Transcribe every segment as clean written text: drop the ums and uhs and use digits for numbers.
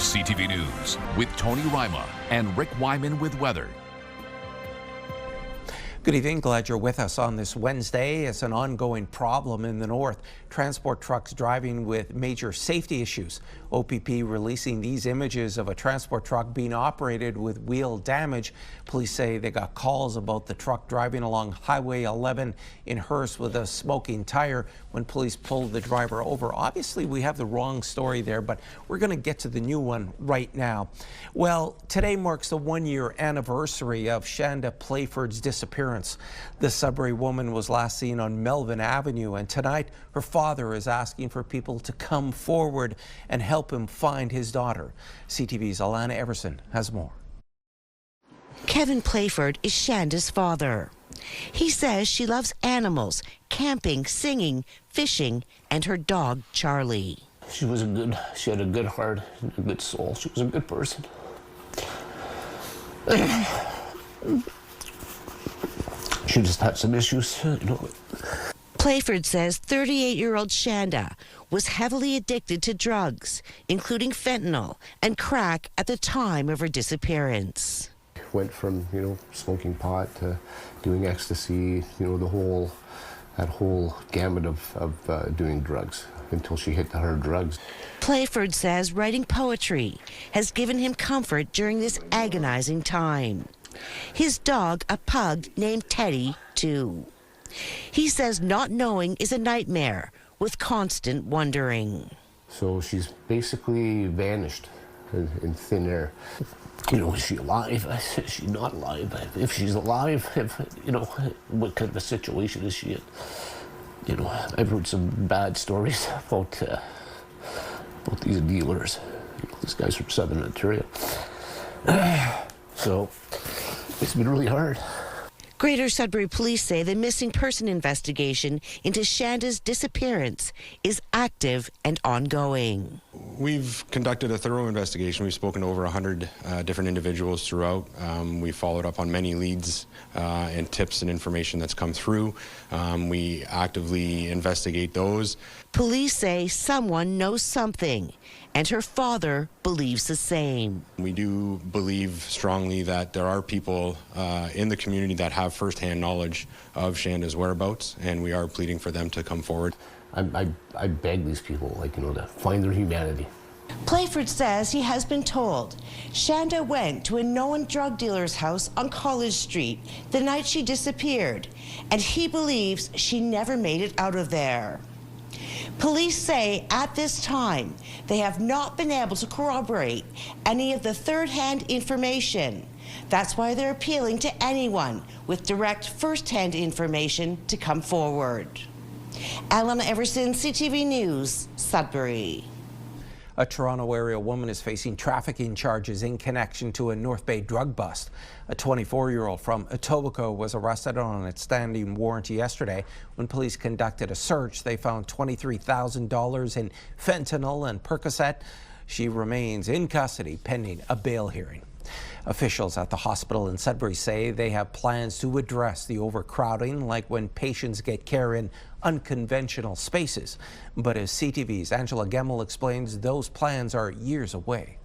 CTV News with Tony Ryma and Rick Wyman with weather. Good evening. Glad you're with us on this Wednesday. It's an ongoing problem in the north. Transport trucks driving with major safety issues. OPP releasing these images of a transport truck being operated with wheel damage. Police say they got calls about the truck driving along Highway 11 in Hearst with a smoking tire when police pulled the driver over. Obviously, we have the wrong story there, but we're going to get to the new one right now. Well, today marks the one-year anniversary of Shanda Playford's disappearance. The Sudbury woman was last seen on Melvin Avenue, and tonight her father is asking for people to come forward and help him find his daughter. CTV's Alana Everson has more. Kevin Playford is Shanda's father. He says she loves animals, camping, singing, fishing, and her dog, Charlie. She had a good heart, a good soul. She was a good person. She just had some issues, you know. Playford says 38-year-old Shanda was heavily addicted to drugs, including fentanyl and crack at the time of her disappearance. Went from, smoking pot to doing ecstasy, that whole gamut of doing drugs until she hit the hard drugs. Playford says writing poetry has given him comfort during this agonizing time. His dog, a pug named Teddy, too. He says not knowing is a nightmare with constant wondering. So she's basically vanished in thin air. Is she alive? Is she not alive? If she's alive, what kind of a situation is she in? I've heard some bad stories about these dealers. This guy's from Southern Ontario. So it's been really hard. Greater Sudbury police say the missing person investigation into Shanda's disappearance is active and ongoing. We've conducted a thorough investigation. We've spoken to over 100 different individuals throughout. We followed up on many leads and tips and information that's come through. We actively investigate those. Police say someone knows something, and her father believes the same. We do believe strongly that there are people in the community that have firsthand knowledge of Shanda's whereabouts, and we are pleading for them to come forward. I beg these people, to find their humanity. Playford says he has been told Shanda went to a known drug dealer's house on College Street the night she disappeared, and he believes she never made it out of there. Police say at this time they have not been able to corroborate any of the third-hand information. That's why they're appealing to anyone with direct first-hand information to come forward. Alana Everson, CTV News, Sudbury. A Toronto area woman is facing trafficking charges in connection to a North Bay drug bust. A 24-year-old from Etobicoke was arrested on a standing warrant yesterday. When police conducted a search, they found $23,000 in fentanyl and Percocet. She remains in custody pending a bail hearing. Officials at the hospital in Sudbury say they have plans to address the overcrowding, like when patients get care in unconventional spaces. But as CTV's Angela Gemmell explains, those plans are years away.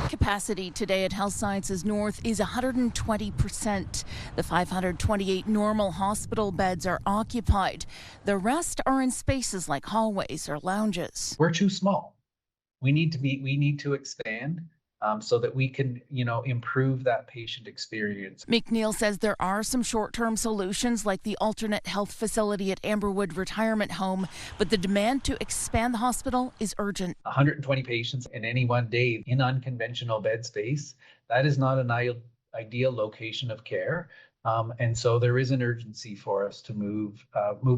Capacity today at Health Sciences North is 120%. The 528 normal hospital beds are occupied. The rest are in spaces like hallways or lounges. We're too small. We need to expand. So that we can, improve that patient experience. McNeil says there are some short-term solutions like the alternate health facility at Amberwood Retirement Home, but the demand to expand the hospital is urgent. 120 patients in any one day in unconventional bed space, that is not an ideal location of care. And so there is an urgency for us to move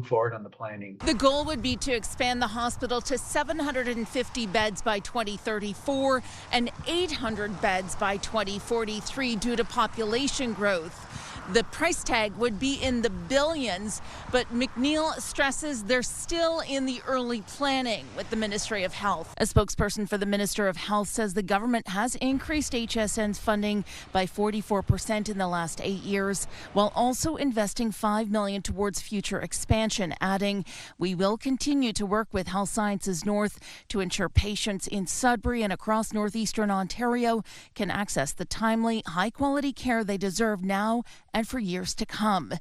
forward on the planning. The goal would be to expand the hospital to 750 beds by 2034 and 800 beds by 2043 due to population growth. The price tag would be in the billions, but McNeil stresses they're still in the early planning with the Ministry of Health. A spokesperson for the Minister of Health says the government has increased HSN's funding by 44% in the last 8 years, while also investing $5 million towards future expansion, adding, "We will continue to work with Health Sciences North to ensure patients in Sudbury and across Northeastern Ontario can access the timely, high-quality care they deserve now and for years to come."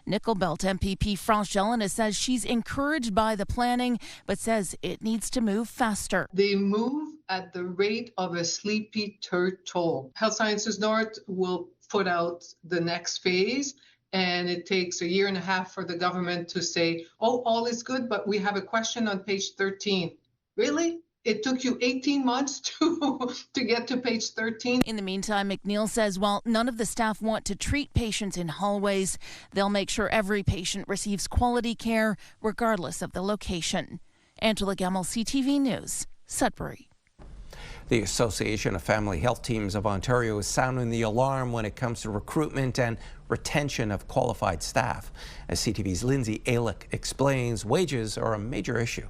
Nickelbelt MPP France Jelena says she's encouraged by the planning, but says it needs to move faster. They move at the rate of a sleepy turtle. Health Sciences North will put out the next phase, and it takes 1.5 years for the government to say, oh, all is good, but we have a question on page 13. Really? It took you 18 months to get to page 13. In the meantime, McNeil says while none of the staff want to treat patients in hallways, they'll make sure every patient receives quality care regardless of the location. Angela Gemmell, CTV News, Sudbury. The Association of Family Health Teams of Ontario is sounding the alarm when it comes to recruitment and retention of qualified staff. As CTV's Lindsay Alick explains, wages are a major issue.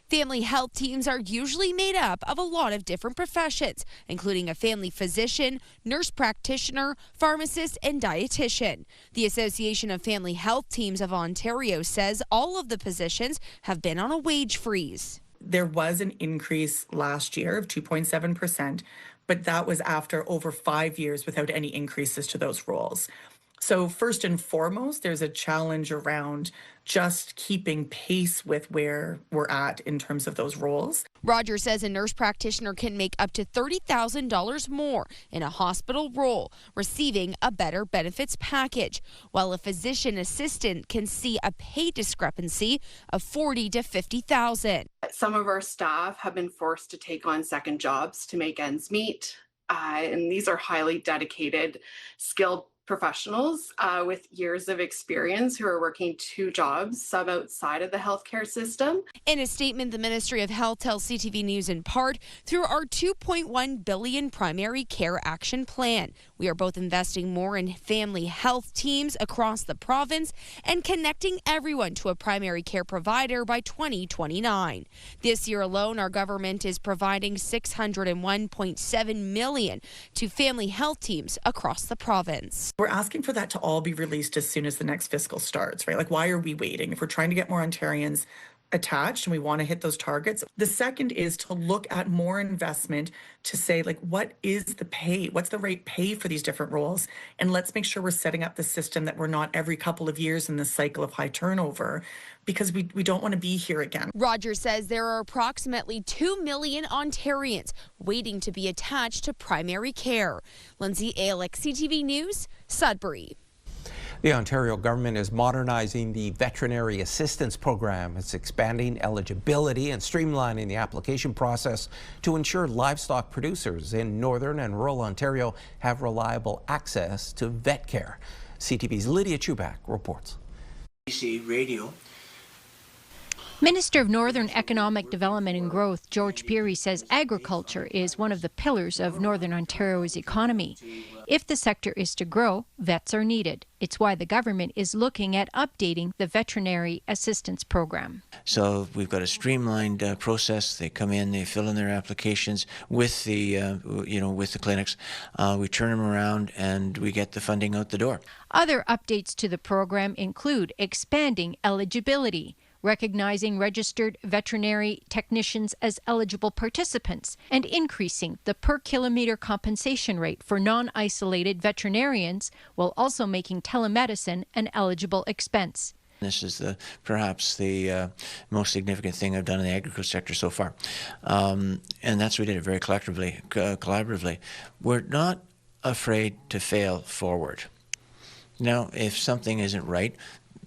Family health teams are usually made up of a lot of different professions, including a family physician, nurse practitioner, pharmacist, and dietitian. The Association of Family Health Teams of Ontario says all of the positions have been on a wage freeze. There was an increase last year of 2.7%, but that was after over 5 years without any increases to those roles. So first and foremost, there's a challenge around just keeping pace with where we're at in terms of those roles. Roger says a nurse practitioner can make up to $30,000 more in a hospital role, receiving a better benefits package, while a physician assistant can see a pay discrepancy of $40,000 to $50,000. Some of our staff have been forced to take on second jobs to make ends meet, and these are highly dedicated, skilled professionals with years of experience who are working 2 jobs sub outside of the healthcare system. In a statement, the Ministry of Health tells CTV News in part, through our $2.1 billion primary care action plan, we are both investing more in family health teams across the province and connecting everyone to a primary care provider by 2029. This year alone, our government is providing $601.7 million to family health teams across the province. We're asking for that to all be released as soon as the next fiscal starts, right? Like, why are we waiting? If we're trying to get more Ontarians attached and we want to hit those targets. The second is to look at more investment to say, like, what is the pay? What's the right pay for these different roles? And let's make sure we're setting up the system that we're not every couple of years in this cycle of high turnover, because we don't want to be here again. Rogers says there are approximately 2 million Ontarians waiting to be attached to primary care. Lindsay Alick, CTV News, Sudbury. The Ontario government is modernizing the Veterinary Assistance Program. It's expanding eligibility and streamlining the application process to ensure livestock producers in northern and rural Ontario have reliable access to vet care. CTV's Lydia Chubak reports. BC Radio. Minister of Northern Economic Development and Growth, George Peary, says agriculture is one of the pillars of Northern Ontario's economy. If the sector is to grow, vets are needed. It's why the government is looking at updating the Veterinary Assistance Program. So we've got a streamlined process. They come in, they fill in their applications with the, with the clinics. We turn them around and we get the funding out the door. Other updates to the program include expanding eligibility, recognizing registered veterinary technicians as eligible participants, and increasing the per-kilometre compensation rate for non-isolated veterinarians, while also making telemedicine an eligible expense. This is perhaps the most significant thing I've done in the agriculture sector so far. And that's we did it very collaboratively. We're not afraid to fail forward. Now, if something isn't right,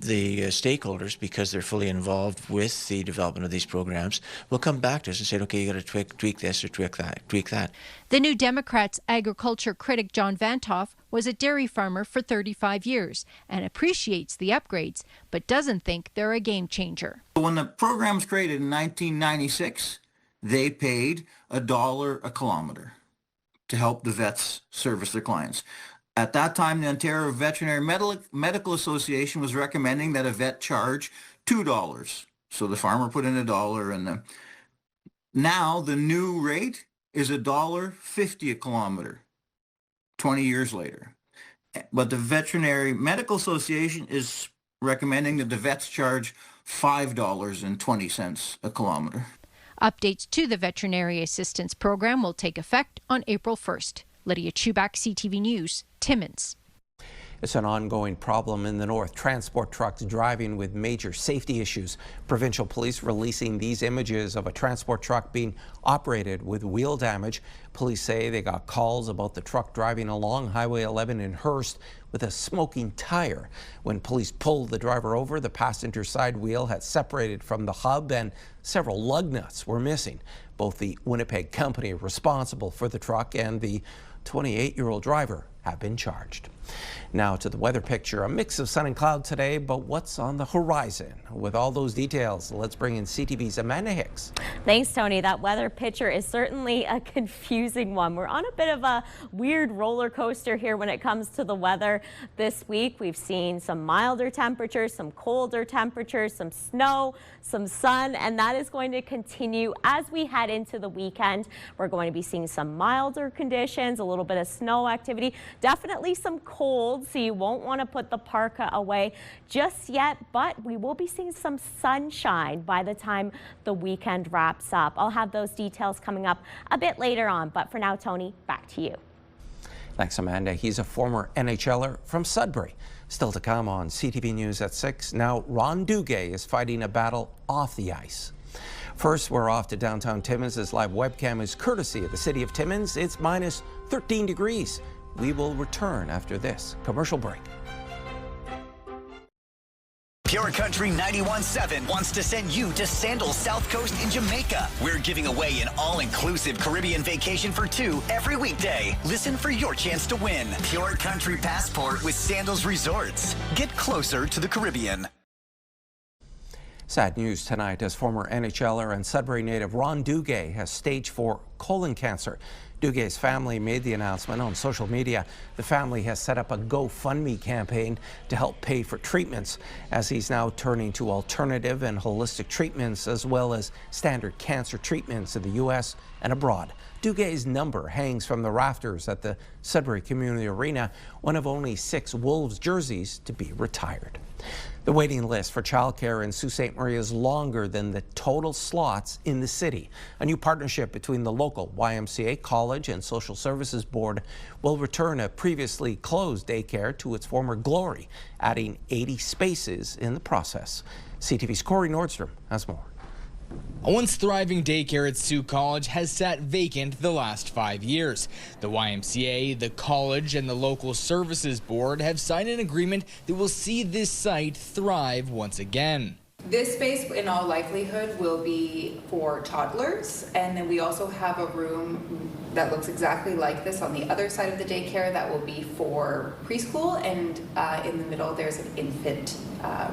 the stakeholders, because they're fully involved with the development of these programs, will come back to us and say, okay, you got to tweak this or tweak that. The New Democrats agriculture critic John Vantoff was a dairy farmer for 35 years and appreciates the upgrades, but doesn't think they're a game changer. When the program was created in 1996, they paid $1 a kilometer to help the vets service their clients. At that time, the Ontario Veterinary Medical Association was recommending that a vet charge $2. So the farmer put in $1, and now the new rate is $1.50 a kilometer, 20 years later. But the Veterinary Medical Association is recommending that the vets charge $5.20 a kilometer. Updates to the Veterinary Assistance Program will take effect on April 1st. Lydia Chubak, CTV News, Timmins. It's an ongoing problem in the north. Transport trucks driving with major safety issues. Provincial police releasing these images of a transport truck being operated with wheel damage. Police say they got calls about the truck driving along Highway 11 in Hearst with a smoking tire. When police pulled the driver over, the passenger side wheel had separated from the hub and several lug nuts were missing. Both the Winnipeg company responsible for the truck and the 28-year-old driver have been charged. Now to the weather picture. A mix of sun and cloud today, but what's on the horizon? With all those details, let's bring in CTV's Amanda Hicks. Thanks, Tony. That weather picture is certainly a confusing one. We're on a bit of a weird roller coaster here when it comes to the weather this week. We've seen some milder temperatures, some colder temperatures, some snow, some sun, and that is going to continue as we head into the weekend. We're going to be seeing some milder conditions, a little bit of snow activity, definitely some cold, so you won't want to put the parka away just yet, but we will be seeing some sunshine by the time the weekend wraps up. I'll have those details coming up a bit later on, but for now, Tony, back to you. Thanks, Amanda. He's a former NHLer from Sudbury. Still to come on CTV News at 6. Now, Ron Dugay is fighting a battle off the ice. First, we're off to downtown Timmins. This live webcam is courtesy of the city of Timmins. It's minus 13 degrees. We will return after this commercial break. Pure Country 91.7 wants to send you to Sandals South Coast in Jamaica. We're giving away an all-inclusive Caribbean vacation for 2 every weekday. Listen for your chance to win. Pure Country Passport with Sandals Resorts. Get closer to the Caribbean. Sad news tonight as former NHLer and Sudbury native Ron Dugay has stage 4 colon cancer. Dugay's family made the announcement on social media. The family has set up a GoFundMe campaign to help pay for treatments, as he's now turning to alternative and holistic treatments as well as standard cancer treatments in the U.S. and abroad. Dugay's number hangs from the rafters at the Sudbury Community Arena, one of only 6 Wolves jerseys to be retired. The waiting list for childcare in Sault Ste. Marie is longer than the total slots in the city. A new partnership between the local YMCA College and Social Services Board will return a previously closed daycare to its former glory, adding 80 spaces in the process. CTV's Corey Nordstrom has more. A once thriving daycare at Sault College has sat vacant the last 5 years. The YMCA, the college, and the local services board have signed an agreement that will see this site thrive once again. This space, in all likelihood, will be for toddlers, and then we also have a room that looks exactly like this on the other side of the daycare that will be for preschool, and in the middle there's an infant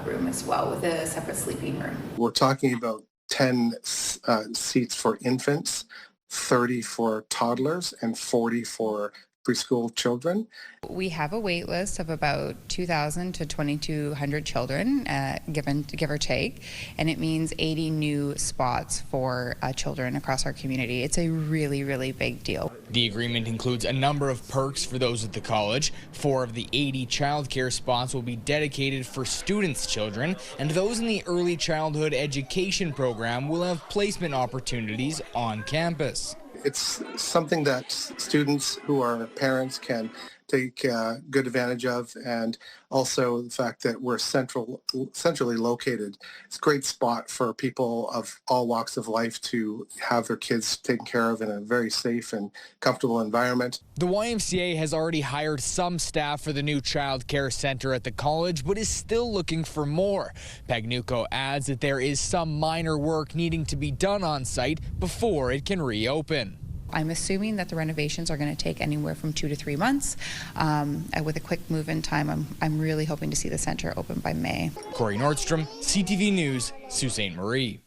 room as well with a separate sleeping room. We're talking about 10 seats for infants, 30 for toddlers, and 40 for preschool children. We have a wait list of about 2,000 to 2,200 children, give or take, and it means 80 new spots for children across our community. It's a really, really big deal. The agreement includes a number of perks for those at the college. 4 of the 80 childcare spots will be dedicated for students' children, and those in the early childhood education program will have placement opportunities on campus. It's something that students who are parents can take good advantage of, and also the fact that we're centrally located. It's a great spot for people of all walks of life to have their kids taken care of in a very safe and comfortable environment. The YMCA has already hired some staff for the new child care center at the college, but is still looking for more. Pagnuco adds that there is some minor work needing to be done on site before it can reopen. I'm assuming that the renovations are going to take anywhere from 2 to 3 months. With a quick move-in time, I'm really hoping to see the center open by May. Corey Nordstrom, CTV News, Sault Ste. Marie.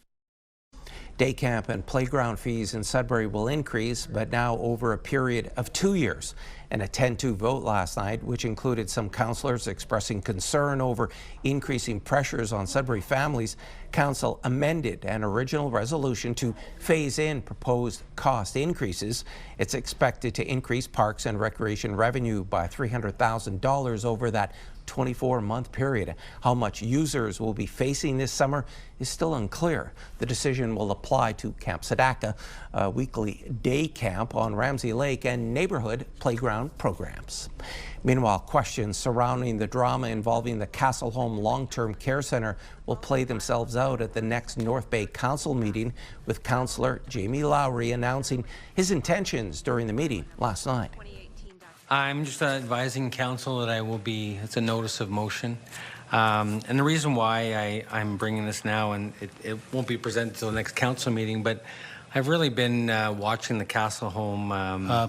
Day camp and playground fees in Sudbury will increase, but now over a period of 2 years. In a 10-2 vote last night, which included some councillors expressing concern over increasing pressures on Sudbury families, Council amended an original resolution to phase in proposed cost increases. It's expected to increase parks and recreation revenue by $300,000 over that 24-month period. How much users will be facing this summer is still unclear. The decision will apply to Camp Sadaka, a weekly day camp on Ramsey Lake, and neighborhood playground programs. Meanwhile, questions surrounding the drama involving the Castle Home Long-Term Care Centre will play themselves out at the next North Bay Council meeting, with Councillor Jamie Lowry announcing his intentions during the meeting last night. I'm just advising council that I will be, it's a notice of motion. And the reason why I'm bringing this now, and it won't be presented until the next council meeting, but I've really been watching the Castle Home.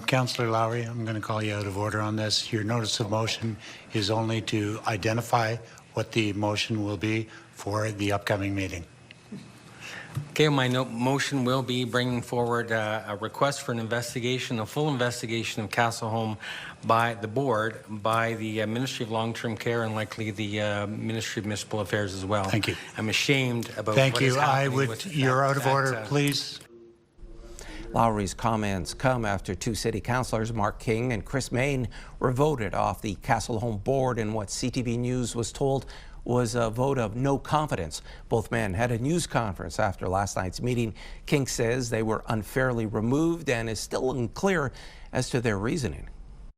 Councillor Lowry, I'm going to call you out of order on this. Your notice of motion is only to identify what the motion will be for the upcoming meeting. Okay, my motion will be bringing forward a request for an investigation, a full investigation of Castle Home by the board, by the Ministry of Long-Term Care, and likely the Ministry of Municipal Affairs as well. Thank you. I'm ashamed about Thank what is you. happening You're out of order, please. Lowry's comments come after two city councillors, Mark King and Chris Main, were voted off the Castle Home board in what CTV News was told was a vote of no confidence. Both men had a news conference after last night's meeting. King says they were unfairly removed and is still unclear as to their reasoning.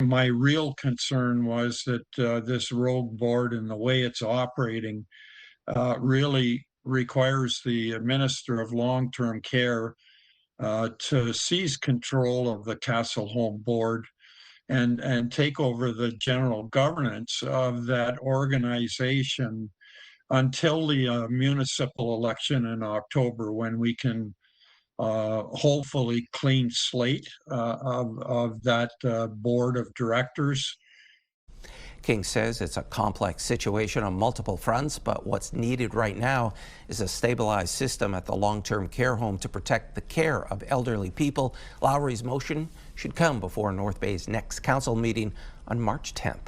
My real concern was that this rogue board and the way it's operating really requires the Minister of Long-Term Care to seize control of the Castle Home board and take over the general governance of that organization until the municipal election in October, when we can hopefully clean slate of that board of directors. King says it's a complex situation on multiple fronts, but what's needed right now is a stabilized system at the long-term care home to protect the care of elderly people. Lowry's motion should come before North Bay's next council meeting on March 10th.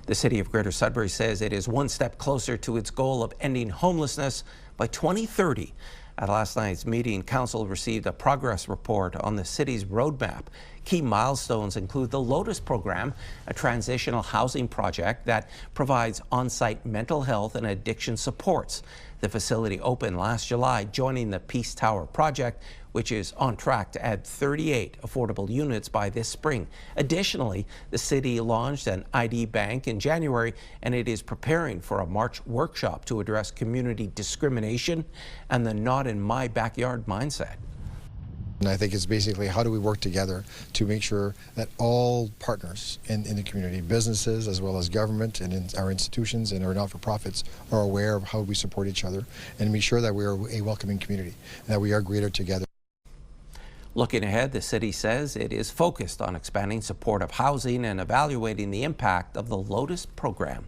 The City of Greater Sudbury says it is one step closer to its goal of ending homelessness by 2030. At last night's meeting, Council received a progress report on the city's roadmap. Key milestones include the Lotus program, a transitional housing project that provides on-site mental health and addiction supports. The facility opened last July, joining the Peace Tower project, which is on track to add 38 affordable units by this spring. Additionally, the city launched an ID bank in January, and it is preparing for a March workshop to address community discrimination and the not in my backyard mindset. And I think it's basically how do we work together to make sure that all partners in the community, businesses as well as government and in our institutions and our not-for-profits, are aware of how we support each other and make sure that we are a welcoming community and that we are greater together. Looking ahead, the city says it is focused on expanding supportive housing and evaluating the impact of the Lotus program.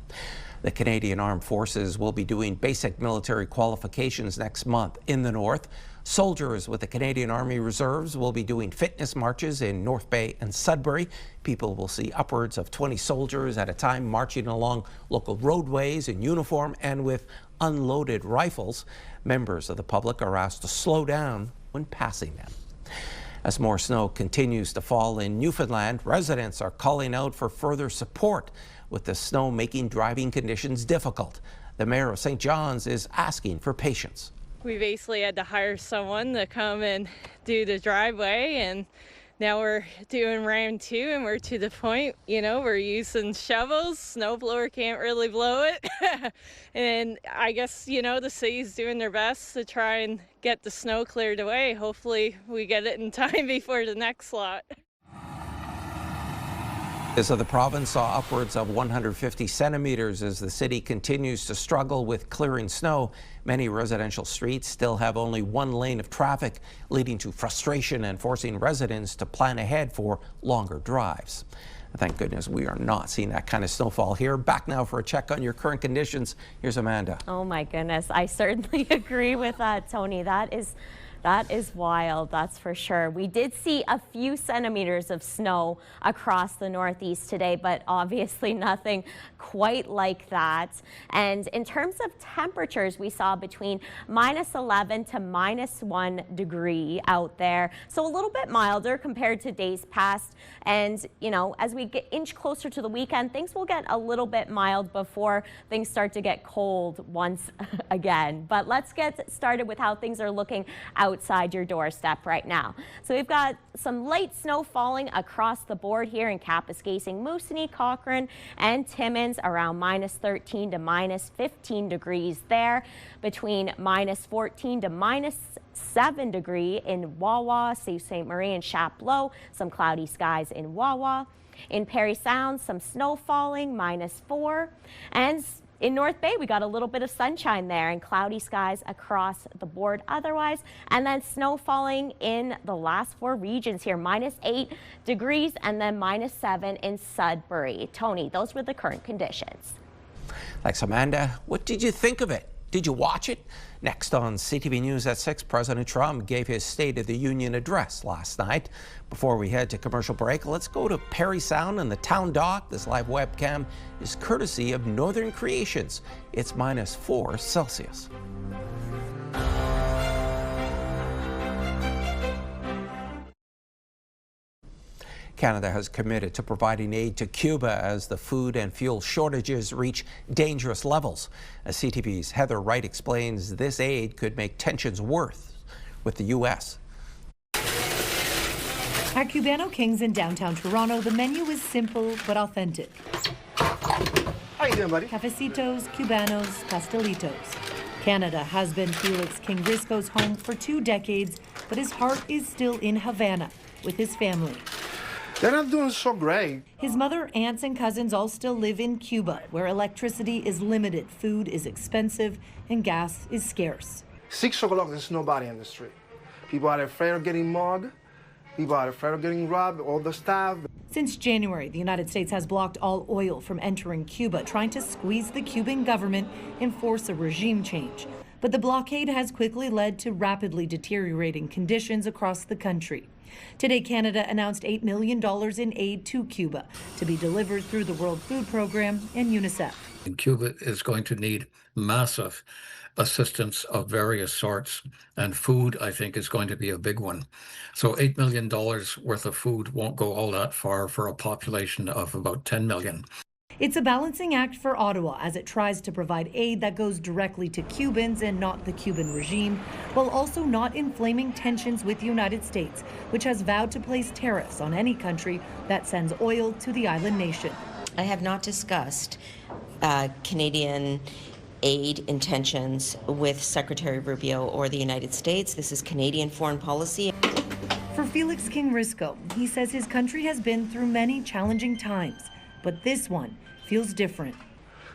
The Canadian Armed Forces will be doing basic military qualifications next month in the north. Soldiers with the Canadian Army Reserves will be doing fitness marches in North Bay and Sudbury. People will see upwards of 20 soldiers at a time marching along local roadways in uniform and with unloaded rifles. Members of the public are asked to slow down when passing them. As more snow continues to fall in Newfoundland, residents are calling out for further support, with the snow making driving conditions difficult. The mayor of St. John's is asking for patience. We basically had to hire someone to come and do the driveway, and now we're doing round two, and we're to the point, we're using shovels. Snowblower can't really blow it. And I guess, the city's doing their best to try and get the snow cleared away. Hopefully we get it in time before the next lot. So the province saw upwards of 150 centimeters as the city continues to struggle with clearing snow. Many residential streets still have only one lane of traffic, leading to frustration and forcing residents to plan ahead for longer drives. Thank goodness we are not seeing that kind of snowfall here. Back now for a check on your current conditions. Here's Amanda. Oh my goodness, I certainly agree with that, Tony. That is That is wild, that's for sure. We did see a few centimeters of snow across the Northeast today, but obviously nothing quite like that. And in terms of temperatures, we saw between -11 to -1 degree out there. So a little bit milder compared to days past. And, you know, as we inch closer to the weekend, things will get a little bit mild before things start to get cold once again. But let's get started with how things are looking outside your doorstep right now. So we've got some light snow falling across the board here in Kapuskasing, Moosonee, Cochrane, and Timmins, around -13 to -15 degrees there, between -14 to -7 degree in Wawa, Sault Ste. Marie, and Chapleau. Some cloudy skies in Wawa. In Parry Sound, some snow falling, -4. And in North Bay, we got a little bit of sunshine there and cloudy skies across the board otherwise. And then snow falling in the last 4 regions here, -8 degrees and then -7 in Sudbury. Tony, those were the current conditions. Thanks, Amanda. What did you think of it? Did you watch it? Next on CTV News at 6, President Trump gave his State of the Union address last night. Before we head to commercial break, let's go to Parry Sound and the town dock. This live webcam is courtesy of Northern Creations. It's -4 Celsius. Canada has committed to providing aid to Cuba as the food and fuel shortages reach dangerous levels. As CTV's Heather Wright explains, this aid could make tensions worse with the U.S. At Cubano Kings in downtown Toronto, the menu is simple but authentic. How you doing, buddy? Cafecitos, Cubanos, Pastelitos. Canada has been Felix King Risco's home for 2 decades, but his heart is still in Havana with his family. They're not doing so great. His mother, aunts, and cousins all still live in Cuba, where electricity is limited, food is expensive, and gas is scarce. 6 o'clock, there's nobody on the street. People are afraid of getting mugged. People are afraid of getting robbed, all the staff. Since January, the United States has blocked all oil from entering Cuba, trying to squeeze the Cuban government and force a regime change. But the blockade has quickly led to rapidly deteriorating conditions across the country. Today, Canada announced $8 million in aid to Cuba to be delivered through the World Food Program and UNICEF. Cuba is going to need massive assistance of various sorts, and food, I think, is going to be a big one. So $8 million worth of food won't go all that far for a population of about 10 million. It's a balancing act for Ottawa as it tries to provide aid that goes directly to Cubans and not the Cuban regime, while also not inflaming tensions with the United States, which has vowed to place tariffs on any country that sends oil to the island nation. I have not discussed Canadian aid intentions with Secretary Rubio or the United States. This is Canadian foreign policy. For Felix King Risco, he says his country has been through many challenging times, but this one feels different.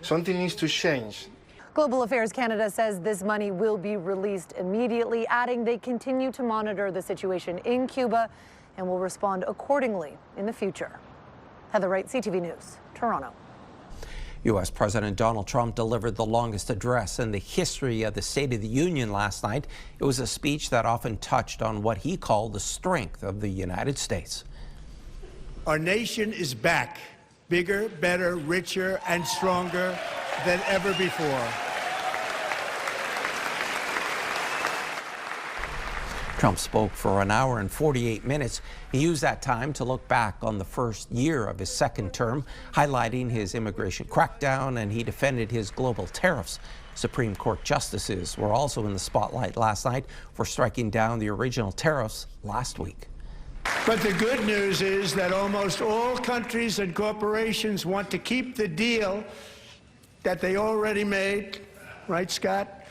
Something needs to change. Global Affairs Canada says this money will be released immediately, adding they continue to monitor the situation in Cuba and will respond accordingly in the future. Heather Wright, CTV News, Toronto. U.S. President Donald Trump delivered the longest address in the history of the State of the Union last night. It was a speech that often touched on what he called the strength of the United States. Our nation is back, bigger, better, richer, and stronger than ever before. Trump spoke for an hour and 48 minutes. He used that time to look back on the first year of his second term, highlighting his immigration crackdown, and he defended his global tariffs. Supreme Court justices were also in the spotlight last night for striking down the original tariffs last week. But the good news is that almost all countries and corporations want to keep the deal that they already made, right, Scott?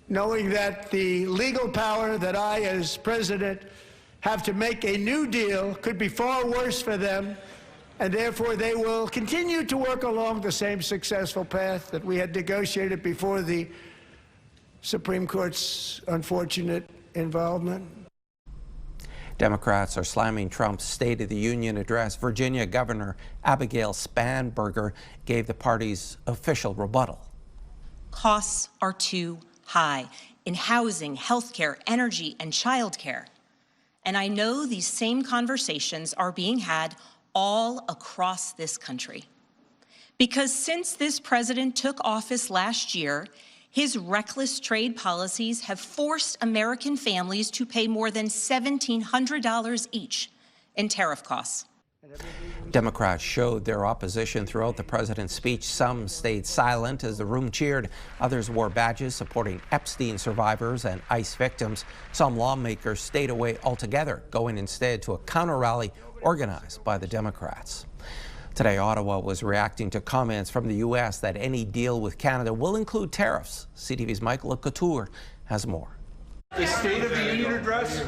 Knowing that the legal power that I, as president, have to make a new deal could be far worse for them, and therefore they will continue to work along the same successful path that we had negotiated before the Supreme Court's unfortunate involvement. Democrats are slamming Trump's State of the Union address. Virginia Governor Abigail Spanberger gave the party's official rebuttal. Costs are too high. in housing, healthcare, energy, and childcare. And I know these same conversations are being had all across this country. Because since this president took office last year, his reckless trade policies have forced American families to pay more than $1,700 each in tariff costs. Democrats showed their opposition throughout the president's speech. Some stayed silent as the room cheered. Others wore badges supporting Epstein survivors and ICE victims. Some lawmakers stayed away altogether, going instead to a counter-rally organized by the Democrats. Today, Ottawa was reacting to comments from the U.S. that any deal with Canada will include tariffs. CTV's Michael Couture has more. The State of the Union address?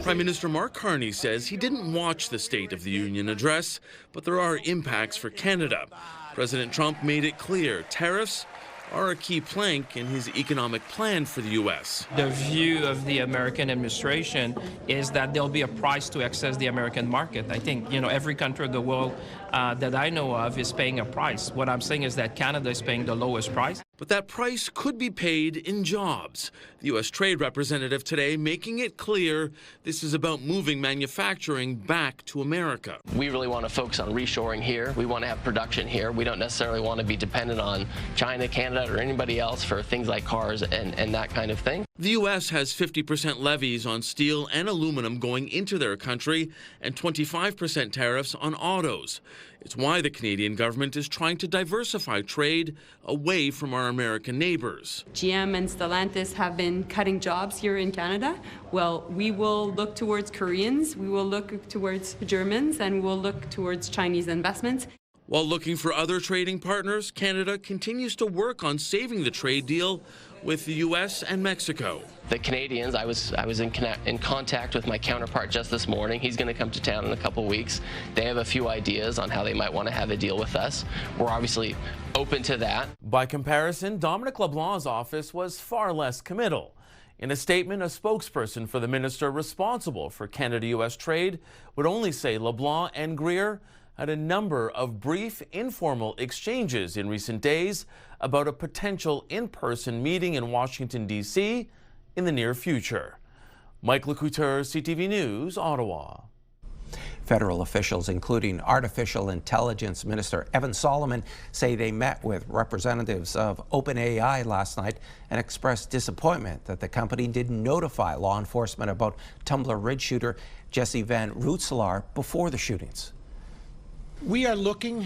Prime Minister Mark Carney says he didn't watch the State of the Union address, but there are impacts for Canada. President Trump made it clear tariffs are a key plank in his economic plan for the U.S. The view of the American administration is that there'll be a price to access the American market. I think, every country of the world that I know of is paying a price. What I'm saying is that Canada is paying the lowest price. But that price could be paid in jobs. The U.S. Trade Representative today making it clear this is about moving manufacturing back to America. We really want to focus on reshoring here. We want to have production here. We don't necessarily want to be dependent on China, Canada, or anybody else for things like cars and that kind of thing. The U.S. has 50% levies on steel and aluminum going into their country and 25% tariffs on autos. It's why the Canadian government is trying to diversify trade away from our American neighbors. GM and Stellantis have been cutting jobs here in Canada. Well, we will look towards Koreans, we will look towards Germans, and we'll look towards Chinese investments. While looking for other trading partners, Canada continues to work on saving the trade deal with the U.S. and Mexico. The Canadians, I was in contact with my counterpart just this morning. He's going to come to town in a couple weeks. They have a few ideas on how they might want to have a deal with us. We're obviously open to that. By comparison, Dominic LeBlanc's office was far less committal. In a statement, a spokesperson for the minister responsible for Canada-U.S. trade would only say LeBlanc and Greer had a number of brief, informal exchanges in recent days about a potential in-person meeting in Washington, D.C. in the near future. Mike Couture, CTV News, Ottawa. Federal officials, including Artificial Intelligence Minister Evan Solomon, say they met with representatives of OpenAI last night and expressed disappointment that the company didn't notify law enforcement about Tumbler Ridge shooter Jesse Van Rootselaar before the shootings. We are looking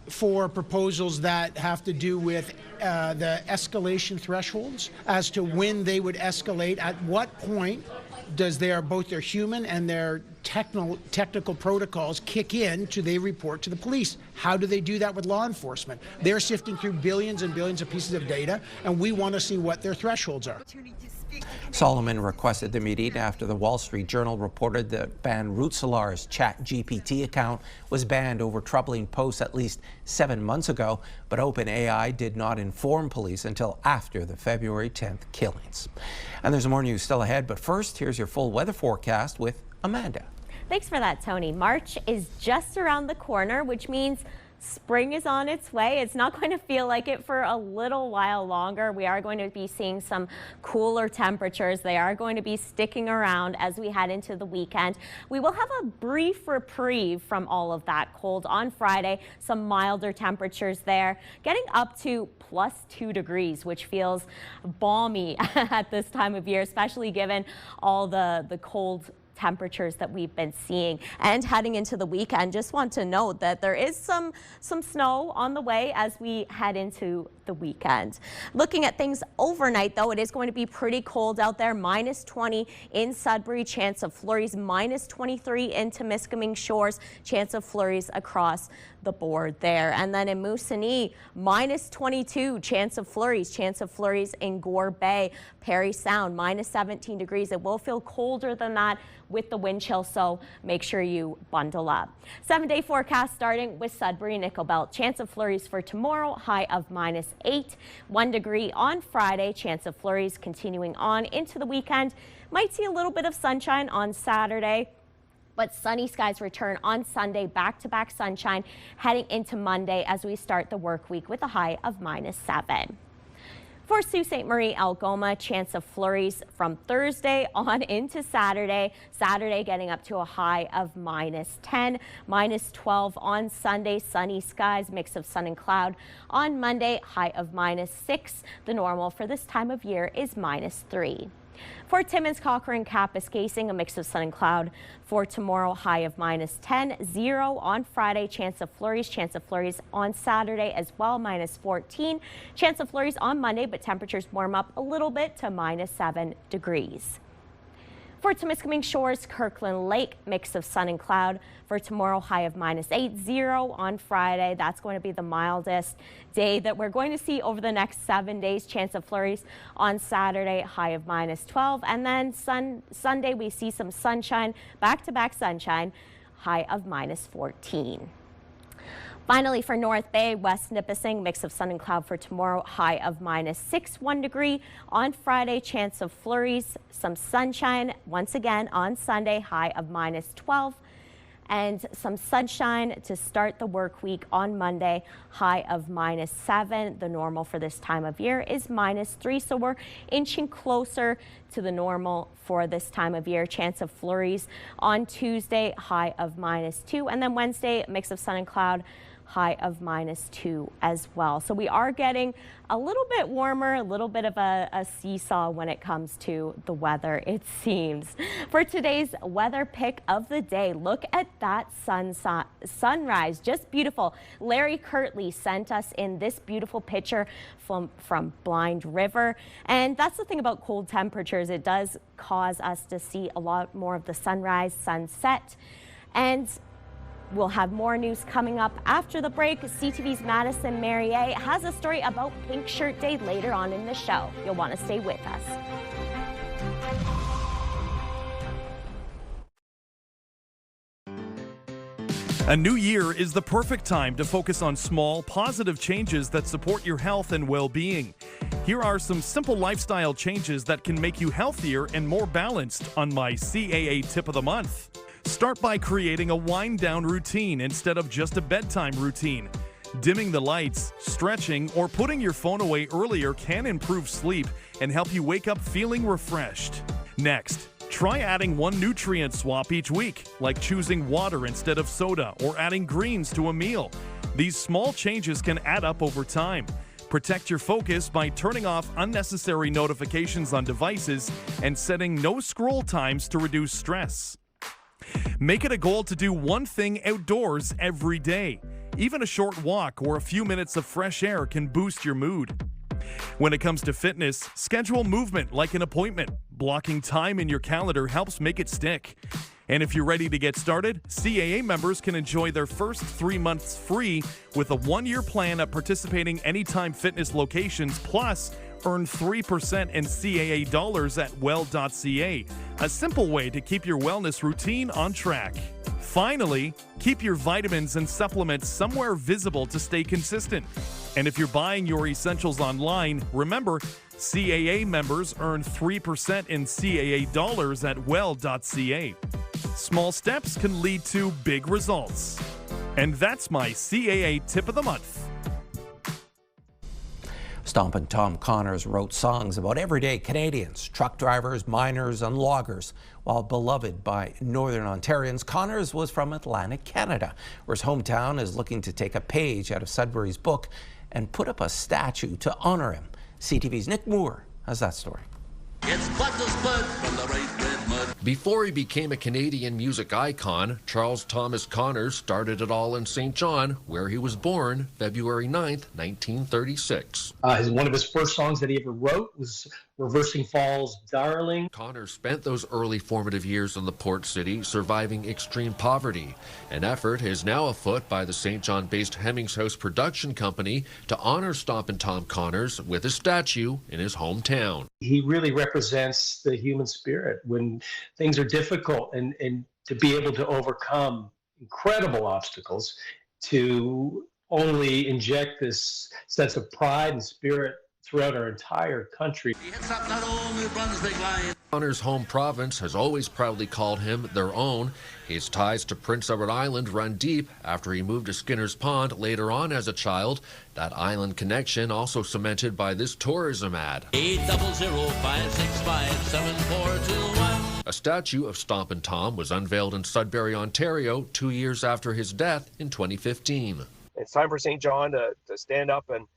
for proposals that have to do with the escalation thresholds as to when they would escalate. At what point does both their human and their technical protocols kick in to they report to the police? How do they do that with law enforcement? They're sifting through billions and billions of pieces of data, and we want to see what their thresholds are. Solomon requested the meeting after the Wall Street Journal reported that Van Rootselaar's ChatGPT account was banned over troubling posts at least 7 months ago, but OpenAI did not inform police until after the February 10th killings. And there's more news still ahead, but first, here's your full weather forecast with Amanda. Thanks for that, Tony. March is just around the corner, which means spring is on its way. It's not going to feel like it for a little while longer. We are going to be seeing some cooler temperatures. They are going to be sticking around as we head into the weekend. We will have a brief reprieve from all of that cold on Friday. Some milder temperatures there, getting up to +2 degrees, which feels balmy at this time of year, especially given all the cold temperatures that we've been seeing. And heading into the weekend, just want to note that there is some snow on the way as we head into the weekend. Looking at things overnight, though, it is going to be pretty cold out there. -20 in Sudbury, chance of flurries. -23 in Temiskaming Shores, chance of flurries across the board there. And then in Moosonee, -22, chance of flurries in Gore Bay. Parry Sound, -17 degrees. It will feel colder than that with the wind chill, so make sure you bundle up. 7-day forecast starting with Sudbury, Nickel Belt. Chance of flurries for tomorrow, high of -8. 1 degree on Friday, chance of flurries continuing on into the weekend. Might see a little bit of sunshine on Saturday, but sunny skies return on Sunday, back-to-back sunshine heading into Monday as we start the work week with a high of -7. For Sault Ste. Marie, Algoma, chance of flurries from Thursday on into Saturday. Saturday getting up to a high of -10, -12 on Sunday. Sunny skies, mix of sun and cloud. On Monday, high of -6. The normal for this time of year is -3. For Timmins, Cochrane, Kapuskasing, a mix of sun and cloud. For tomorrow, high of -10, 0 on Friday, chance of flurries on Saturday as well, -14. Chance of flurries on Monday, but temperatures warm up a little bit to -7 degrees. For Temiskaming Shores, Kirkland Lake, mix of sun and cloud. For tomorrow, high of -8, 0 on Friday. That's going to be the mildest day that we're going to see over the next 7 days. Chance of flurries on Saturday, high of -12. And then Sunday, we see some sunshine, back-to-back sunshine, high of -14. Finally, for North Bay, West Nipissing, mix of sun and cloud for tomorrow, high of -6, 1 degree. On Friday, chance of flurries, some sunshine once again on Sunday, high of -12. And some sunshine to start the work week on Monday, high of -7. The normal for this time of year is -3, so we're inching closer to the normal for this time of year. Chance of flurries on Tuesday, high of -2. And then Wednesday, mix of sun and cloud, high of -2 as well. So we are getting a little bit warmer, a little bit of a seesaw when it comes to the weather, it seems. For today's weather pick of the day, look at that sunrise, just beautiful. Larry Kirtley sent us in this beautiful picture from Blind River. And that's the thing about cold temperatures. It does cause us to see a lot more of the sunrise, sunset. And we'll have more news coming up after the break. CTV's Madison Merrier has a story about Pink Shirt Day later on in the show. You'll want to stay with us. A new year is the perfect time to focus on small, positive changes that support your health and well-being. Here are some simple lifestyle changes that can make you healthier and more balanced on my CAA Tip of the Month. Start by creating a wind-down routine instead of just a bedtime routine. Dimming the lights, stretching, or putting your phone away earlier can improve sleep and help you wake up feeling refreshed. Next, try adding one nutrient swap each week, like choosing water instead of soda or adding greens to a meal. These small changes can add up over time. Protect your focus by turning off unnecessary notifications on devices and setting no scroll times to reduce stress. Make it a goal to do one thing outdoors every day. Even a short walk or a few minutes of fresh air can boost your mood. When it comes to fitness, schedule movement like an appointment. Blocking time in your calendar helps make it stick. And if you're ready to get started, CAA members can enjoy their first 3 months free with a 1-year plan at participating Anytime Fitness locations, plus earn 3% in CAA dollars at well.ca, a simple way to keep your wellness routine on track. Finally, keep your vitamins and supplements somewhere visible to stay consistent. And if you're buying your essentials online, remember, CAA members earn 3% in CAA dollars at well.ca. Small steps can lead to big results. And that's my CAA Tip of the Month. Stompin Tom Connors wrote songs about everyday Canadians, truck drivers, miners, and loggers. While beloved by Northern Ontarians, Connors was from Atlantic Canada, where his hometown is looking to take a page out of Sudbury's book and put up a statue to honor him. CTV's Nick Moore has that story. It's Spud from the bright red mud. Before he became a Canadian music icon, Charles Thomas Connors started it all in St. John, where he was born February 9th, 1936. One of his first songs that he ever wrote was Reversing Falls, Darling. Connors spent those early formative years in the port city surviving extreme poverty. An effort is now afoot by the St. John-based Hemmings House production company to honor Stompin Tom Connors with a statue in his hometown. He really represents the human spirit when things are difficult, and to be able to overcome incredible obstacles, to only inject this sense of pride and spirit throughout our entire country. Connor's home province has always proudly called him their own. His ties to Prince Edward Island run deep after he moved to Skinner's Pond later on as a child. That island connection also cemented by this tourism ad. 800-565-7421. A statue of Stompin Tom was unveiled in Sudbury, Ontario, 2 years after his death in 2015. It's time for St. John to stand up and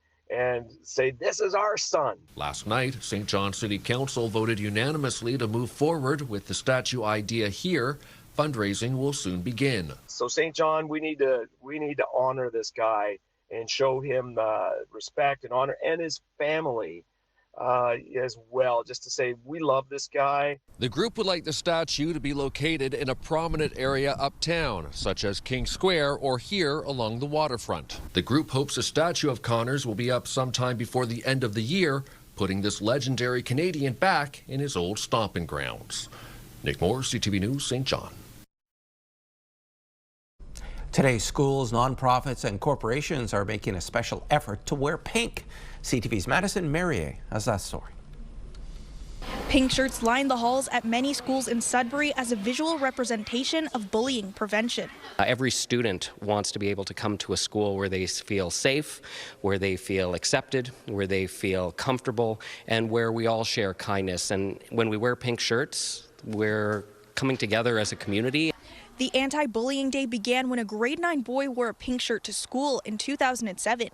say, this is our son. Last night, St. John City Council voted unanimously to move forward with the statue idea here. Fundraising will soon begin. So St. John, we need to honor this guy and show him respect and honor, and his family as well, just to say we love this guy. The group would like the statue to be located in a prominent area uptown, such as King Square or here along the waterfront. The group hopes a statue of Connors will be up sometime before the end of the year, putting this legendary Canadian back in his old stomping grounds. Nick Moore, CTV News, St. John. Today, schools, nonprofits, and corporations are making a special effort to wear pink. CTV's Madison Merrier has that story. Pink shirts line the halls at many schools in Sudbury as a visual representation of bullying prevention. Every student wants to be able to come to a school where they feel safe, where they feel accepted, where they feel comfortable, and where we all share kindness. And when we wear pink shirts, we're coming together as a community. The anti-bullying day began when a grade 9 boy wore a pink shirt to school in 2007.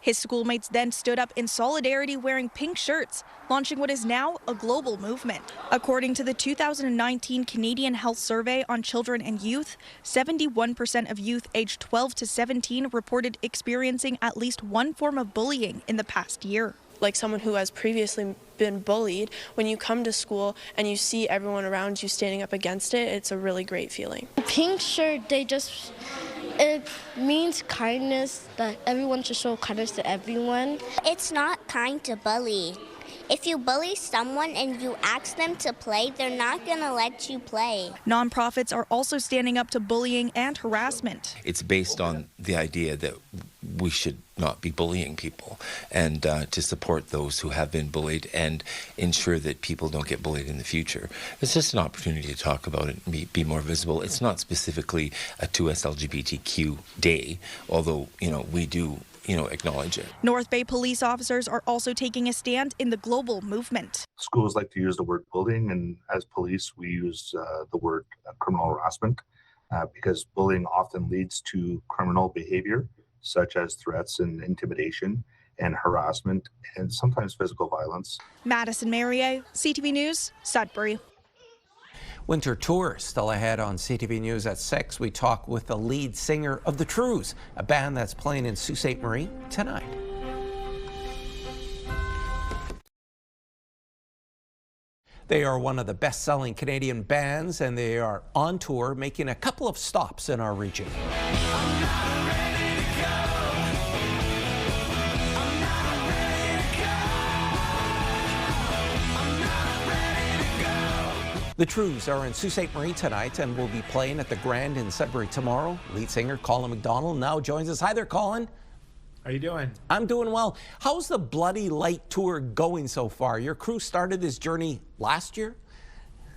His schoolmates then stood up in solidarity wearing pink shirts, launching what is now a global movement. According to the 2019 Canadian Health Survey on Children and Youth, 71% of youth aged 12 to 17 reported experiencing at least one form of bullying in the past year. Like someone who has previously been bullied, when you come to school and you see everyone around you standing up against it, it's a really great feeling. Pink shirt, it means kindness, that everyone should show kindness to everyone. It's not kind to bully. If you bully someone and you ask them to play, they're not going to let you play. Nonprofits are also standing up to bullying and harassment. It's based on the idea that we should not be bullying people, and to support those who have been bullied and ensure that people don't get bullied in the future. It's just an opportunity to talk about it and be more visible. It's not specifically a 2S LGBTQ day, although, we do acknowledge it. North Bay police officers are also taking a stand in the global movement. Schools like to use the word bullying, and as police, we use the word criminal harassment because bullying often leads to criminal behavior, such as threats and intimidation and harassment and sometimes physical violence. Madison Merrier, CTV News, Sudbury. Winter tour still ahead on CTV News at 6. We talk with the lead singer of the Trews, a band that's playing in Sault Ste. Marie tonight. They are one of the best-selling Canadian bands, and they are on tour, making a couple of stops in our region. The Trews are in Sault Ste. Marie tonight and will be playing at the Grand in Sudbury tomorrow. Lead singer Colin McDonald now joins us. Hi there, Colin. How you doing? I'm doing well. How's the Bloody Light Tour going so far? Your crew started this journey last year?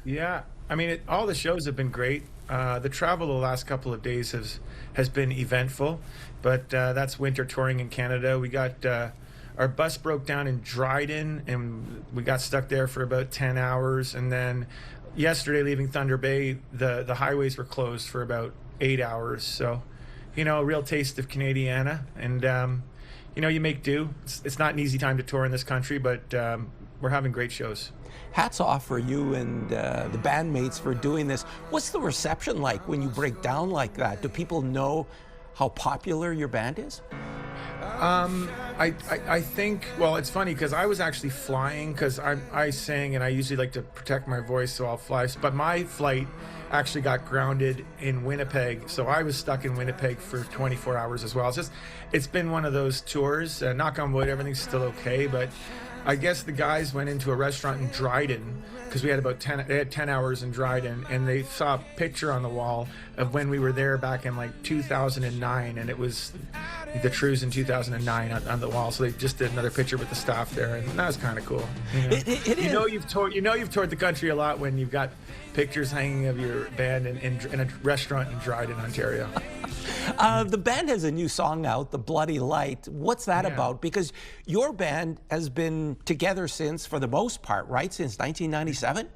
Yeah, I mean, all the shows have been great. The travel the last couple of days has been eventful, but that's winter touring in Canada. We got our bus broke down in Dryden, and we got stuck there for about 10 hours, and then yesterday, leaving Thunder Bay, the highways were closed for about 8 hours. So, a real taste of Canadiana. And, you make do. It's not an easy time to tour in this country, but we're having great shows. Hats off for you and the bandmates for doing this. What's the reception like when you break down like that? Do people know how popular your band is? I think, well, it's funny because I was actually flying because I sing and I usually like to protect my voice, so I'll fly. But my flight actually got grounded in Winnipeg, so I was stuck in Winnipeg for 24 hours as well. It's been one of those tours. Knock on wood, everything's still okay, but I guess the guys went into a restaurant in Dryden because we had about 10 hours in Dryden, and they saw a picture on the wall of when we were there back in like 2009, and it was the Trews in 2009 on the wall. So they just did another picture with the staff there, and that was kind of cool. You know? You know you've toured the country a lot when you've got pictures hanging of your band in a restaurant in Dryden, Ontario. The band has a new song out, The Bloody Light. What's that about? Because your band has been together since, for the most part, right, since 1997?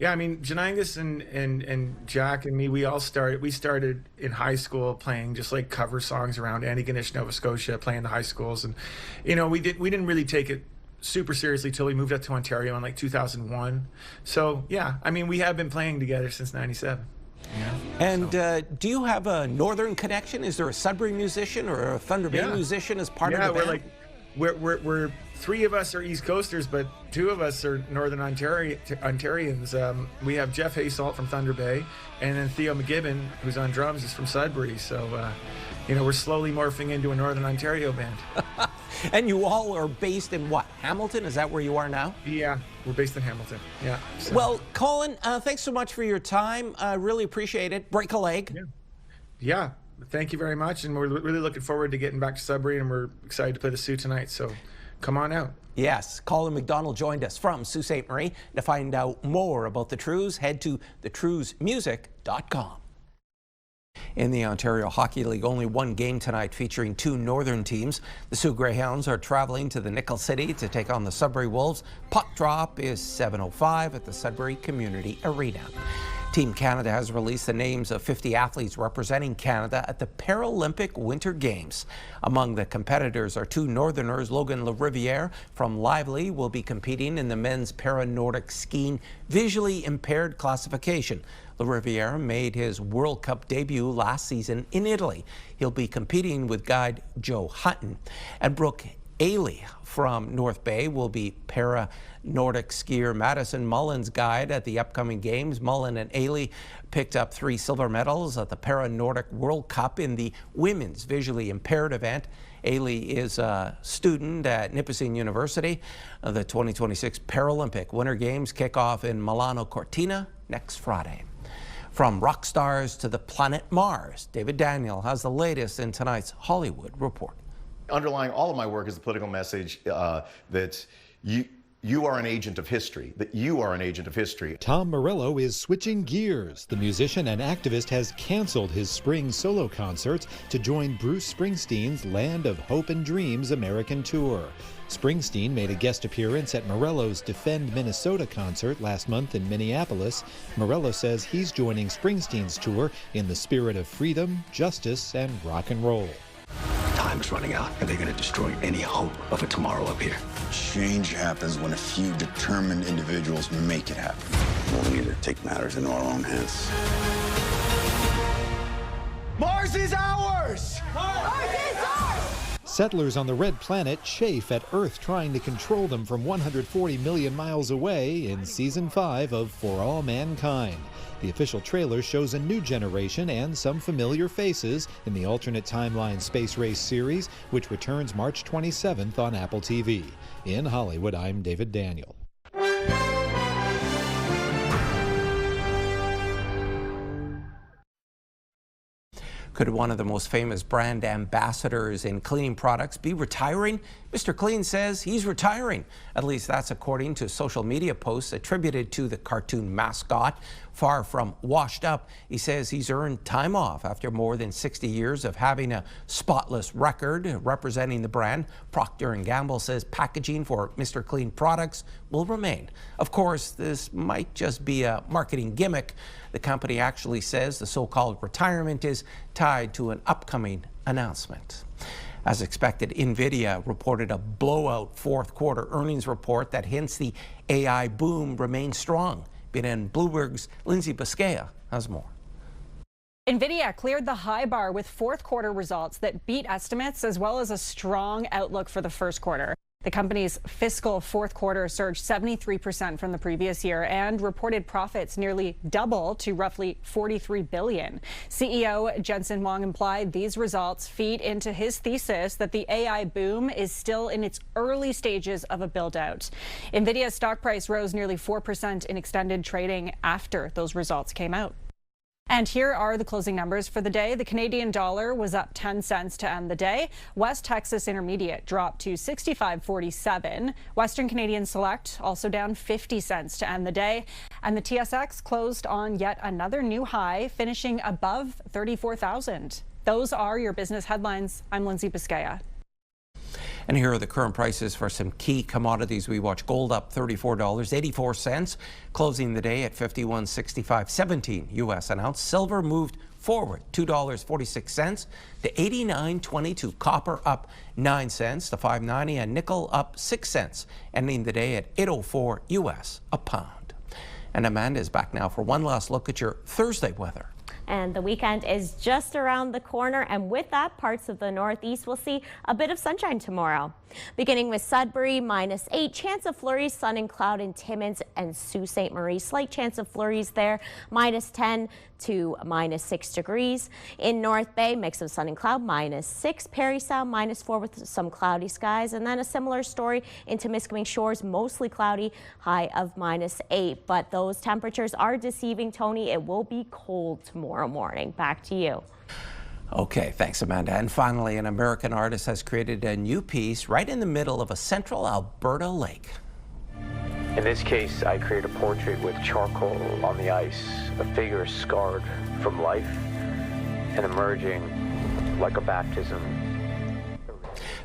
Yeah, I mean, Janangus and Jack and me, we started in high school playing just like cover songs around Antigonish, Nova Scotia, playing the high schools. And, you know, we didn't really take it super seriously till we moved up to Ontario in like 2001. So, yeah, I mean, we have been playing together since 97. Yeah, and do you have a northern connection? Is there a Sudbury musician or a Thunder Bay musician as part of the band? We're three of us are East Coasters, but two of us are Northern Ontarians. We have Jeff Haysault from Thunder Bay, and then Theo McGibbon, who's on drums, is from Sudbury. So, you know, we're slowly morphing into a Northern Ontario band. And you all are based in what? Hamilton? Is that where you are now? Yeah, we're based in Hamilton. Yeah. So. Well, Colin, thanks so much for your time. I really appreciate it. Break a leg. Yeah. Thank you very much, and we're really looking forward to getting back to Sudbury, and we're excited to play the Sault tonight, so come on out. Yes, Colin McDonald joined us from Sault Ste. Marie. To find out more about the Trews, head to thetrewsmusic.com. In the Ontario Hockey League, only one game tonight featuring two northern teams. The Sioux Greyhounds are traveling to the Nickel City to take on the Sudbury Wolves. Puck drop is 7:05 at the Sudbury Community Arena. Team Canada has released the names of 50 athletes representing Canada at the Paralympic Winter Games. Among the competitors are two Northerners. Logan LaRiviere from Lively will be competing in the men's para-Nordic skiing visually impaired classification. LaRiviere made his World Cup debut last season in Italy. He'll be competing with guide Joe Hutton. And Brooke Ailey from North Bay will be para-Nordic skier Madison Mullen's guide at the upcoming games. Mullen and Ailey picked up 3 silver medals at the Para-Nordic World Cup in the women's visually impaired event. Ailey is a student at Nipissing University. The 2026 Paralympic Winter Games kick off in Milano Cortina next Friday. From rock stars to the planet Mars, David Daniel has the latest in tonight's Hollywood Report. Underlying all of my work is the political message that you are an agent of history, that you are an agent of history. Tom Morello is switching gears. The musician and activist has canceled his spring solo concert to join Bruce Springsteen's Land of Hope and Dreams American tour. Springsteen made a guest appearance at Morello's Defend Minnesota concert last month in Minneapolis. Morello says he's joining Springsteen's tour in the spirit of freedom, justice, and rock and roll. Time is running out, and they're going to destroy any hope of a tomorrow up here. Change happens when a few determined individuals make it happen. We'll need to take matters into our own hands. Mars is ours! Mars is ours! Settlers on the red planet chafe at Earth trying to control them from 140 million miles away in Season 5 of For All Mankind. The official trailer shows a new generation and some familiar faces in the alternate timeline Space Race series, which returns March 27th on Apple TV. In Hollywood, I'm David Daniel. Could one of the most famous brand ambassadors in cleaning products be retiring? Mr. Clean says he's retiring. At least that's according to social media posts attributed to the cartoon mascot. Far from washed up, he says he's earned time off after more than 60 years of having a spotless record representing the brand. Procter & Gamble says packaging for Mr. Clean products will remain. Of course, this might just be a marketing gimmick. The company actually says the so-called retirement is tied to an upcoming announcement. As expected, NVIDIA reported a blowout fourth quarter earnings report that hints the AI boom remains strong. BNN Bloomberg's Lindsay Biscaya has more. NVIDIA cleared the high bar with fourth quarter results that beat estimates as well as a strong outlook for the first quarter. The company's fiscal fourth quarter surged 73% from the previous year and reported profits nearly double to roughly $43 billion. CEO Jensen Huang implied these results feed into his thesis that the AI boom is still in its early stages of a build-out. NVIDIA's stock price rose nearly 4% in extended trading after those results came out. And here are the closing numbers for the day. The Canadian dollar was up 10 cents to end the day. West Texas Intermediate dropped to 65.47. Western Canadian Select also down 50 cents to end the day. And the TSX closed on yet another new high, finishing above 34,000. Those are your business headlines. I'm Lindsay Biscaya. And here are the current prices for some key commodities we watch. Gold up $34.84, closing the day at $51.65.17 US an ounce. Silver moved forward $2.46 to $89.22. Copper up 9 cents to $5.90, and nickel up 6 cents, ending the day at $8.04 US a pound. And Amanda is back now for one last look at your Thursday weather. And the weekend is just around the corner, and with that, parts of the Northeast will see a bit of sunshine tomorrow. Beginning with Sudbury, -8, chance of flurries, sun and cloud in Timmins and Sault Ste. Marie. Slight chance of flurries there, -10 to -6 degrees. In North Bay, mix of sun and cloud, -6. Parry Sound, -4 with some cloudy skies. And then a similar story in Temiskaming Shores, mostly cloudy, high of -8. But those temperatures are deceiving, Tony. It will be cold tomorrow morning. Back to you. Okay, thanks, Amanda. And finally, an American artist has created a new piece right in the middle of a central Alberta lake. In this case, I created a portrait with charcoal on the ice, a figure scarred from life and emerging like a baptism.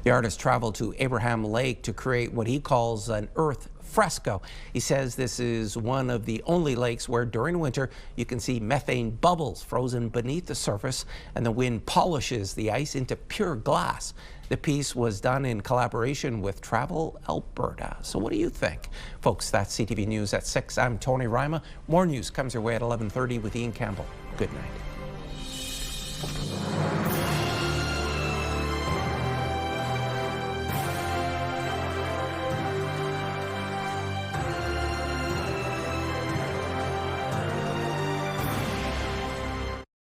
The artist traveled to Abraham Lake to create what he calls an earth fresco. He says this is one of the only lakes where during winter you can see methane bubbles frozen beneath the surface, and the wind polishes the ice into pure glass. The piece was done in collaboration with Travel Alberta. So what do you think? Folks, that's CTV News at 6. I'm Tony Ryma. More news comes your way at 11:30 with Ian Campbell. Good night.